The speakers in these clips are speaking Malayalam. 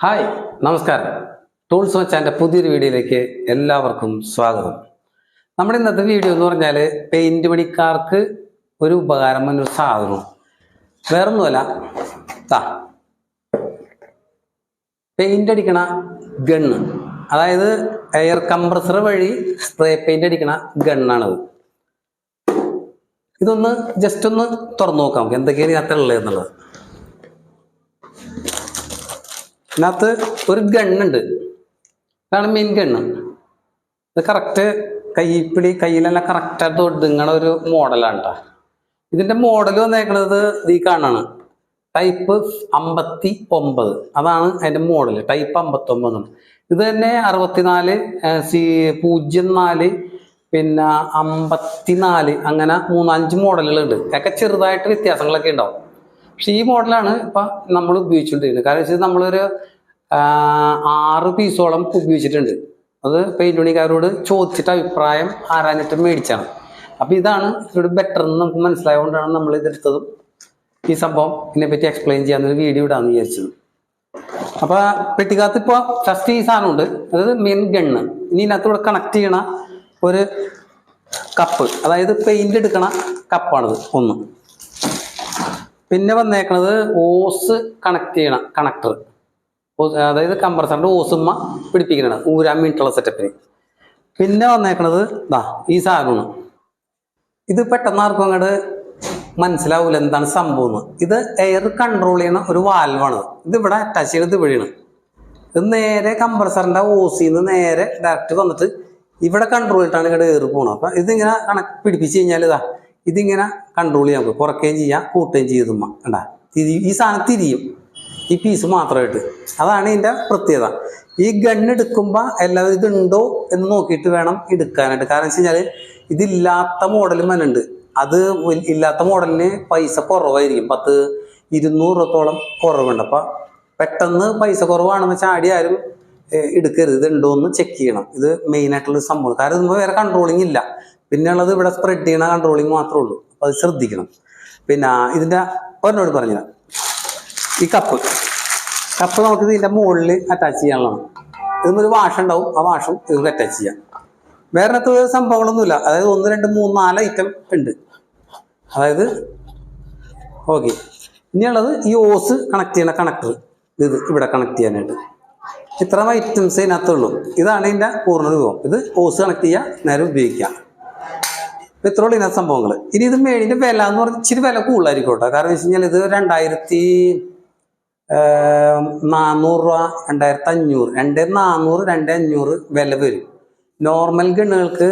ഹായ്, നമസ്കാരം. ടൂൾസ് മച്ചാൻ്റെ പുതിയൊരു വീഡിയോയിലേക്ക് എല്ലാവർക്കും സ്വാഗതം. നമ്മുടെ ഇന്നത്തെ വീഡിയോ എന്ന് പറഞ്ഞാൽ പെയിന്റ് പണിക്കാർക്ക് ഒരു ഉപകാരം എന്നൊരു സാധനം വേറൊന്നുമല്ല. പെയിന്റ് അടിക്കണ ഗണ്ണ്, അതായത് എയർ കംപ്രസർ വഴി സ്പ്രേ പെയിന്റ് അടിക്കണ ഗണ്ണാണത്. ഇതൊന്ന് ജസ്റ്റ് ഒന്ന് തുറന്നു നോക്കാം നമുക്ക് എന്തൊക്കെയാണ് ഇതിനകത്തുള്ളത് എന്നുള്ളത്. ഇതിനകത്ത് ഒരു ഗണ്ണുണ്ട്, ഇതാണ് മെയിൻ ഗണ്ണ്. ഇത് കറക്റ്റ് കയ്യിലെല്ലാം കറക്റ്റായിട്ട് ഒടുങ്ങണ ഒരു മോഡലാണ് കേട്ടോ. ഇതിൻ്റെ മോഡൽ വന്നേക്കണത് ഈ കാണാണ്, ടൈപ്പ് 59. അതാണ് അതിൻ്റെ മോഡൽ, ടൈപ്പ് 59. ഇത് തന്നെ 64, 04, പിന്നെ 54, അങ്ങനെ 3-5 മോഡലുകളുണ്ട്. ഒക്കെ ചെറുതായിട്ട് വ്യത്യാസങ്ങളൊക്കെ ഉണ്ടാവും. പക്ഷെ ഈ മോഡലാണ് ഇപ്പം നമ്മൾ ഉപയോഗിച്ചുകൊണ്ടിരിക്കുന്നത്. കാരണം വെച്ചാൽ നമ്മളൊരു 6 പീസോളം ഉപയോഗിച്ചിട്ടുണ്ട്. അത് പെയിന്റ് പണിക്കാരോട് ചോദിച്ചിട്ട് അഭിപ്രായം ആരാഞ്ഞിട്ട് മേടിച്ചാണ്. അപ്പം ഇതാണ് ഇവിടെ ബെറ്റർ എന്ന് നമുക്ക് മനസ്സിലായതുകൊണ്ടാണ് നമ്മൾ ഇതെടുത്തതും ഈ സംഭവം ഇതിനെപ്പറ്റി എക്സ്പ്ലെയിൻ ചെയ്യാമെന്നൊരു വീഡിയോ ഇടാന്ന് വിചാരിച്ചത്. അപ്പം പെട്ടിക്കകത്ത് ഇപ്പോൾ ഫസ്റ്റ് ഈ സാധനമുണ്ട്, അതായത് മെയിൻ ഗണ്ണ്. ഇനി ഇതിനകത്തൂടെ കണക്ട് ചെയ്യണ ഒരു കപ്പ്, അതായത് പെയിന്റ് എടുക്കണ കപ്പാണിത് ഒന്ന്. പിന്നെ വന്നേക്കണത് ഓസ് കണക്ട് ചെയ്യണ കണക്ടർ, അതായത് കംപ്രസറിന്റെ ഓസുമ്മ പിടിപ്പിക്കണ ഊരാൻ വേണ്ടിയിട്ടുള്ള സെറ്റപ്പിന്. പിന്നെ വന്നേക്കണത് ഈ സാധനമാണ്. ഇത് പെട്ടെന്ന് ആർക്കും അങ്ങോട്ട് മനസ്സിലാവൂല എന്താണ് സംഭവം എന്ന്. ഇത് എയർ കൺട്രോൾ ചെയ്യണ ഒരു വാൽവാണ്. ഇത് ഇവിടെ അറ്റാച്ച് ചെയ്യണത് വഴിയാണ്. ഇത് നേരെ കംപ്രസറിന്റെ ഓസിന്ന് നേരെ ഡയറക്റ്റ് വന്നിട്ട് ഇവിടെ കൺട്രോൾ ചെയ്തിട്ടാണ് ഇവിടെ എയർ പോകണം. അപ്പൊ ഇതിങ്ങനെ പിടിപ്പിച്ച് കഴിഞ്ഞാൽ ഇതിങ്ങനെ കൺട്രോൾ ചെയ്യാൻ നമുക്ക് കുറയ്ക്കുകയും ചെയ്യാം, കൂട്ടുകയും ചെയ്തുമ്മ കണ്ടാ ഈ സാധനം തിരിയും, ഈ പീസ് മാത്രമായിട്ട്. അതാണ് ഇതിൻ്റെ പ്രത്യേകത. ഈ ഗണ്ണ് എടുക്കുമ്പോൾ എല്ലാവരും ഇതുണ്ടോ എന്ന് നോക്കിയിട്ട് വേണം എടുക്കാനായിട്ട്. കാരണം വെച്ച് കഴിഞ്ഞാൽ ഇതില്ലാത്ത മോഡലും വന്നുണ്ട്. അത് ഇല്ലാത്ത മോഡലിന് പൈസ കുറവായിരിക്കും, 10-200 രൂപത്തോളം കുറവുണ്ട്. അപ്പം പെട്ടെന്ന് പൈസ കുറവാണെന്ന് വെച്ചാൽ ആടി ആരും എടുക്കരുത്. ഇതുണ്ടോ എന്ന് ചെക്ക് ചെയ്യണം. ഇത് മെയിനായിട്ടുള്ളൊരു സംഭവം. കാരണം ഇതുമ്പോൾ വേറെ കൺട്രോളിങ് ഇല്ല. പിന്നെ ഉള്ളത് ഇവിടെ സ്പ്രെഡ് ചെയ്യണ കൺട്രോളിങ് മാത്രമേ ഉള്ളൂ. അപ്പോൾ അത് ശ്രദ്ധിക്കണം. പിന്നെ ഇതിൻ്റെ ഒരെണ്ണോട് പറഞ്ഞുതരാം. ഈ കപ്പ് നമുക്ക് ഇതിൻ്റെ മുകളിൽ അറ്റാച്ച് ചെയ്യാനുള്ളതാണ്. ഇതിനൊരു വാഷ് ഉണ്ടാവും, ആ വാഷും ഇതിൽ അറ്റാച്ച് ചെയ്യാം. വേറെ സംഭവങ്ങളൊന്നുമില്ല. അതായത് 1, 2, 3, 4 ഐറ്റം ഉണ്ട്. അതായത് ഓക്കെ. ഇനിയുള്ളത് ഈ ഓസ് കണക്ട് ചെയ്യണ കണക്ടർ, ഇത് ഇവിടെ കണക്ട് ചെയ്യാനായിട്ട്. ഇത്ര ഐറ്റംസ് ഇതിനകത്തുള്ളൂ. ഇതാണ് ഇതിൻ്റെ പൂർണ്ണ രൂപം. ഇത് ഓസ് കണക്ട് ചെയ്യുക, നേരെ ഉപയോഗിക്കാം. ഇത്രയുള്ള ഇതിനകത്ത് സംഭവങ്ങൾ. ഇനി ഇത് മേടിൻ്റെ വില എന്ന് പറഞ്ഞാൽ ഇച്ചിരി വില കൂടുതലായിരിക്കും കേട്ടോ. കാരണം വെച്ച് കഴിഞ്ഞാൽ ഇത് 2400 രൂപ, 2500, 2400, 2500 വില വരും. നോർമൽ ഗണ്ണുകൾക്ക്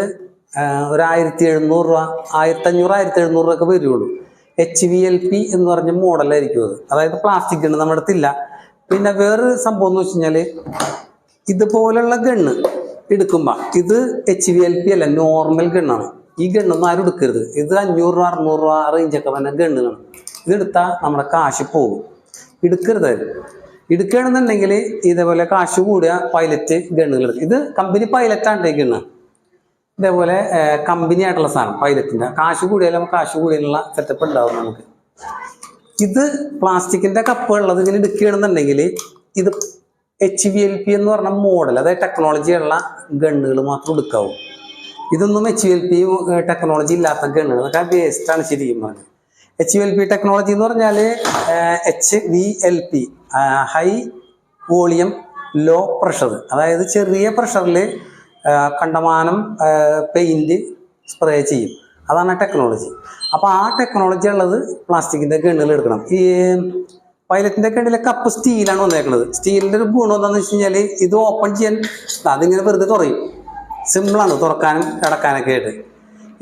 ഒരു 1700 രൂപ, 1500, 1700 രൂപ ഒക്കെ വരുള്ളൂ. HVLP എന്ന് പറഞ്ഞ മോഡലായിരിക്കും അത്. അതായത് പ്ലാസ്റ്റിക് ഗണ്ണ് നമ്മുടെ അടുത്തില്ല. പിന്നെ വേറൊരു സംഭവം എന്ന് വെച്ച് കഴിഞ്ഞാൽ ഇതുപോലുള്ള ഗണ്ണ് എടുക്കുമ്പോൾ ഇത് HVLP അല്ല, നോർമൽ ഗണ്ണാണ്. ഈ ഗണ്ണൊന്നും ആരും എടുക്കരുത്. ഇത് 500 രൂപ, 600 രൂപ റേഞ്ചൊക്കെ വന്ന ഗണ്ണുകളാണ്. ഇതെടുത്താൽ നമ്മുടെ കാശ് പോകും, എടുക്കരുതായിരുന്നു. എടുക്കുകയാണെന്നുണ്ടെങ്കിൽ ഇതേപോലെ കാശ് കൂടിയ പൈലറ്റ് ഗണ്ണുകൾ എടുക്കും. ഇത് കമ്പനി പൈലറ്റാണ് ഗണ്ണ്. ഇതേപോലെ കമ്പനി ആയിട്ടുള്ള സാധനം പൈലറ്റിൻ്റെ. കാശ് കൂടിയാലും കാശ് കൂടിയുള്ള സെറ്റപ്പ് ഉണ്ടാവും നമുക്ക്. ഇത് പ്ലാസ്റ്റിക്കിൻ്റെ കപ്പ് ഉള്ളത് ഇങ്ങനെ എടുക്കുകയാണെന്നുണ്ടെങ്കിൽ ഇത് HVLP എന്ന് പറഞ്ഞ മോഡൽ, അതായത് ടെക്നോളജിയുള്ള ഗണ്ണുകൾ മാത്രം എടുക്കാവും. ഇതൊന്നും HVLP ടെക്നോളജി ഇല്ലാത്ത ഗണ്ണുകൾ, അതൊക്കെ വേസ്റ്റാണ് ശരിക്കും പറഞ്ഞത്. HVLP ടെക്നോളജി എന്ന് പറഞ്ഞാൽ HVLP, high volume low pressure, അതായത് ചെറിയ പ്രഷറിൽ കണ്ടമാനം പെയിൻറ് സ്പ്രേ ചെയ്യും. അതാണ് ടെക്നോളജി. അപ്പോൾ ആ ടെക്നോളജി ഉള്ളത് പ്ലാസ്റ്റിക്കിൻ്റെ ഗണ്ണുകൾ എടുക്കണം. ഈ പൈലറ്റിൻ്റെ ഗണ്ണിലെ കപ്പ് സ്റ്റീലാണ് വന്നേക്കുന്നത്. സ്റ്റീലിൻ്റെ ഒരു ഗുണം എന്താണെന്ന് വെച്ച് കഴിഞ്ഞാൽ ഇത് ഓപ്പൺ ചെയ്യാൻ അതിങ്ങനെ വെറുതെ തുറയും, സിമ്പിളാണ് തുറക്കാനും കിടക്കാനൊക്കെ ആയിട്ട്.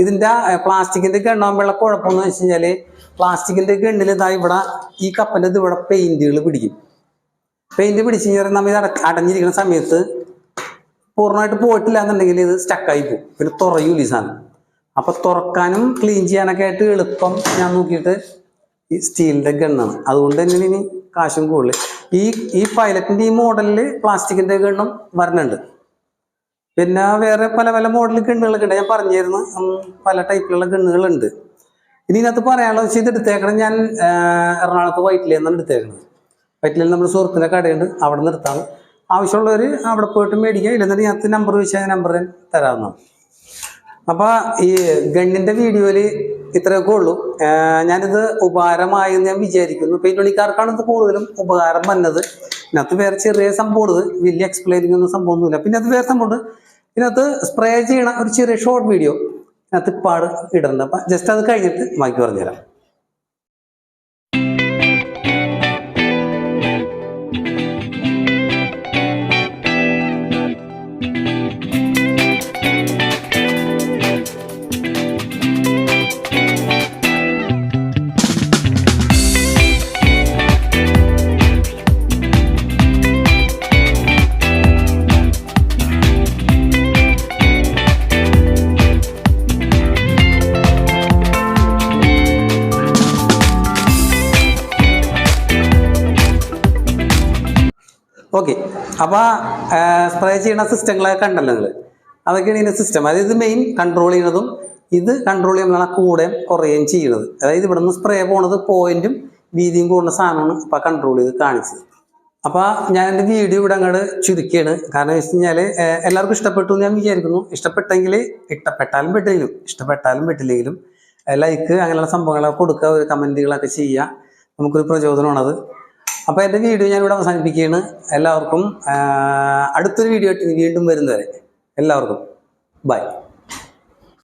ഇതിൻ്റെ പ്ലാസ്റ്റിക്കിൻ്റെ ഗണ്ണാകുമ്പോഴുള്ള കുഴപ്പമെന്ന് വെച്ച് കഴിഞ്ഞാൽ പ്ലാസ്റ്റിക്കിൻ്റെ ഗണ്ണിൽ ഇവിടെ ഈ കപ്പിൻ്റെ ഇവിടെ പെയിൻറ്റുകൾ പിടിക്കും. പെയിൻറ്റ് പിടിച്ച് കഴിഞ്ഞാൽ നമ്മൾ ഇത് അടഞ്ഞിരിക്കുന്ന സമയത്ത് പൂർണ്ണമായിട്ട് പോയിട്ടില്ല എന്നുണ്ടെങ്കിൽ ഇത് സ്റ്റക്കായി പോകും, പിന്നെ തുറയൂല ഈ സാധനം. അപ്പോൾ തുറക്കാനും ക്ലീൻ ചെയ്യാനൊക്കെ ആയിട്ട് എളുപ്പം ഞാൻ നോക്കിയിട്ട് ഈ സ്റ്റീലിൻ്റെ ഗണ്ണാണ്. അതുകൊണ്ട് തന്നെ ഇനി കാശും കൂടുതൽ. ഈ പൈലറ്റിൻ്റെ ഈ മോഡലിൽ പ്ലാസ്റ്റിക്കിൻ്റെ ഗണ്ണും വരണുണ്ട്. പിന്നെ വേറെ പല പല മോഡൽ ഗണ്ണുകളൊക്കെ ഉണ്ട്. ഞാൻ പറഞ്ഞിരുന്നു പല ടൈപ്പിലുള്ള ഗണ്ണുകളുണ്ട്. ഇനി ഇതിനകത്ത് പറയാനുള്ളത് വെച്ചാൽ ഇത് എടുത്തേക്കണം ഞാൻ എറണാകുളത്ത് വൈറ്റിലെന്നാണ് എടുത്തേക്കണത്. പറ്റില്ലെങ്കിൽ നമ്മുടെ സുഹൃത്തിൻ്റെ കടയുണ്ട്, അവിടെ നിർത്താണ്. ആവശ്യമുള്ളവർ അവിടെ പോയിട്ട് മേടിക്കുക. ഇല്ലെന്നുണ്ടെങ്കിൽ ഞങ്ങൾക്ക് നമ്പർ ചോദിച്ചാൽ നമ്പർ തരാവുന്നതാണ്. അപ്പോൾ ഈ ഗണ്ണിൻ്റെ വീഡിയോയിൽ ഇത്രയൊക്കെ ഉള്ളൂ. ഞാനിത് ഉപകാരമായി എന്ന് ഞാൻ വിചാരിക്കുന്നു. പെയിന്റ് പണിക്കാർക്കാണ് ഇത് കൂടുതലും ഉപകാരം വന്നത്. ഇതിനകത്ത് വേറെ ചെറിയ സംഭവമുള്ളത്, വലിയ എക്സ്പ്ലെയിനിങ് ഒന്നും സംഭവമൊന്നുമില്ല. പിന്നെ അത് വേറെ സംഭവമുണ്ട്, ഇതിനകത്ത് സ്പ്രേ ചെയ്യണ ഒരു ചെറിയ ഷോർട്ട് വീഡിയോ ഇതിനകത്ത് ഇപ്പാട് ഇടുന്നുണ്ട്. അപ്പം ജസ്റ്റ് അത് കഴിഞ്ഞിട്ട് ബാക്കി പറഞ്ഞുതരാം. ഓക്കെ, അപ്പോൾ സ്പ്രേ ചെയ്യുന്ന സിസ്റ്റങ്ങളൊക്കെ കണ്ടല്ലോ നിങ്ങൾ. അതൊക്കെയാണ് ഇതിൻ്റെ സിസ്റ്റം. അതായത് ഇത് മെയിൻ കൺട്രോൾ ചെയ്യുന്നതും ഇത് കൺട്രോൾ ചെയ്യുമ്പോഴാണ് കൂടുകയും കുറയുകയും ചെയ്യുന്നത്. അതായത് ഇവിടെ നിന്ന് സ്പ്രേ പോണത് പോയിന്റും വീതിയും കൂടുന്ന സാധനമാണ് ഇപ്പോൾ കൺട്രോൾ ചെയ്ത് കാണിച്ചത്. അപ്പോൾ ഞാൻ എൻ്റെ വീഡിയോ ഇവിടെ അങ്ങോട്ട് ചുരുക്കിയാണ്. കാരണം എന്ന് വെച്ച് കഴിഞ്ഞാൽ എല്ലാവർക്കും ഇഷ്ടപ്പെട്ടു എന്ന് ഞാൻ വിചാരിക്കുന്നു. ഇഷ്ടപ്പെട്ടാലും പെട്ടില്ലെങ്കിലും ലൈക്ക് അങ്ങനെയുള്ള സംഭവങ്ങളൊക്കെ കൊടുക്കുക, ഒരു കമൻറ്റുകളൊക്കെ ചെയ്യുക. നമുക്കൊരു പ്രചോദനമാണത്. അപ്പോൾ എൻ്റെ വീഡിയോ ഞാനിവിടെ അവസാനിപ്പിക്കുകയാണ്. എല്ലാവർക്കും അടുത്തൊരു വീഡിയോ ആയിട്ട് വീണ്ടും വരുന്നവരെ എല്ലാവർക്കും ബൈ.